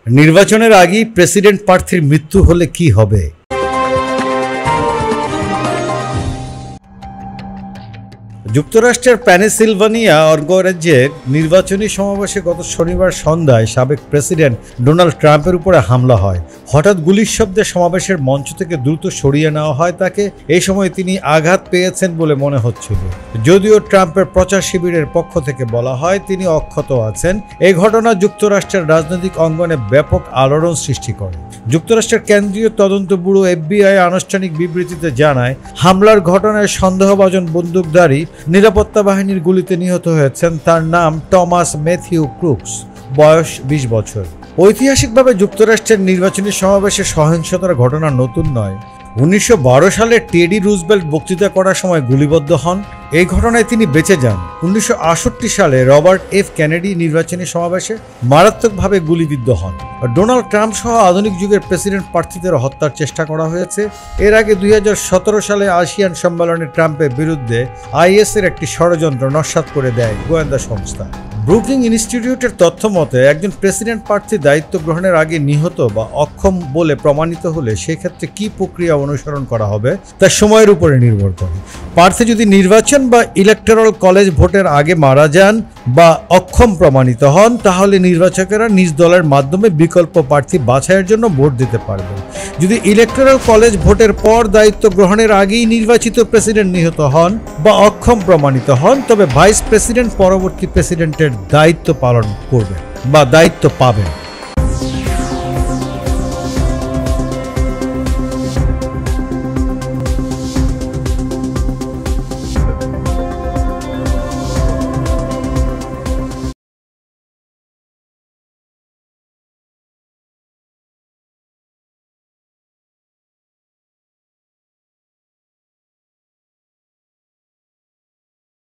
নির্বাচনের আগেই প্রেসিডেন্ট প্রার্থীর মৃত্যু হলে কি হবে? যুক্তরাষ্ট্রের পেনসিলভানিয়া অঙ্গরাজ্যের নির্বাচনী সমাবেশে গত শনিবার সন্ধ্যায় সাবেক প্রেসিডেন্ট ডোনাল্ড ট্রাম্পের উপরে হামলা হয়। হঠাৎ গুলির শব্দে সমাবেশের মঞ্চ থেকে দ্রুত সরিয়ে নেওয়া হয় তাকে। এই সময় তিনি আঘাত পেয়েছেন বলে মনে হচ্ছিল। যদিও ট্রাম্পের প্রচার শিবিরের পক্ষ থেকে বলা হয় তিনি অক্ষত আছেন। এই ঘটনা যুক্তরাষ্ট্রের রাজনৈতিক অঙ্গনে ব্যাপক আলোড়ন সৃষ্টি করে। যুক্তরাষ্ট্রের কেন্দ্রীয় তদন্ত ব্যুরো FBI আনুষ্ঠানিক বিবৃতিতে জানায়, হামলার ঘটনায় সন্দেহভাজন বন্দুকধারী নিরাপত্তা বাহিনীর গুলিতে নিহত হয়েছেন। তার নাম টমাস ম্যাথিউ ক্রুকস, বয়স 20 বছর। ঐতিহাসিকভাবে যুক্তরাষ্ট্রের নির্বাচনী সমাবেশে সহিংসতার ঘটনা নতুন নয়। 1912 সালে টেডি রুজভেল্ট বক্তৃতা করার সময় গুলিবদ্ধ হন। এই ঘটনায় তিনি বেঁচে যান। 1968 সালে রবার্ট এফ কেনেডি নির্বাচনী সমাবেশে মারাত্মকভাবে গুলিবিদ্ধ হন। ডোনাল্ড ট্রাম্প সহ আধুনিক যুগের প্রেসিডেন্ট প্রার্থীদের হত্যার চেষ্টা করা হয়েছে। এর আগে 2017 সালে আসিয়ান সম্মেলনে ট্রাম্পের বিরুদ্ধে IS এর একটি ষড়যন্ত্র নস্যাৎ করে দেয় গোয়েন্দা সংস্থা। ব্রুকিং ইনস্টিটিউটের তথ্য মতে, একজন প্রেসিডেন্ট প্রার্থী দায়িত্ব গ্রহণের আগে নিহত বা অক্ষম বলে প্রমাণিত হলে সেক্ষেত্রে কী প্রক্রিয়া অনুসরণ করা হবে তা সময়ের উপরে নির্ভর করে। প্রার্থী যদি নির্বাচন বা ইলেকটোরাল কলেজ ভোটের আগে মারা যান বা অক্ষম প্রমাণিত হন, তাহলে নির্বাচকেরা নিজ দলের মাধ্যমে বিকল্প প্রার্থী বাছাইয়ের জন্য ভোট দিতে পারবেন। যদি ইলেকটোরাল কলেজ ভোটের পর দায়িত্ব গ্রহণের আগেই নির্বাচিত প্রেসিডেন্ট নিহত হন বা অক্ষম প্রমাণিত হন, তবে ভাইস প্রেসিডেন্ট পরবর্তী প্রেসিডেন্টের দায়িত্ব পালন করবেন বা দায়িত্ব পাবেন।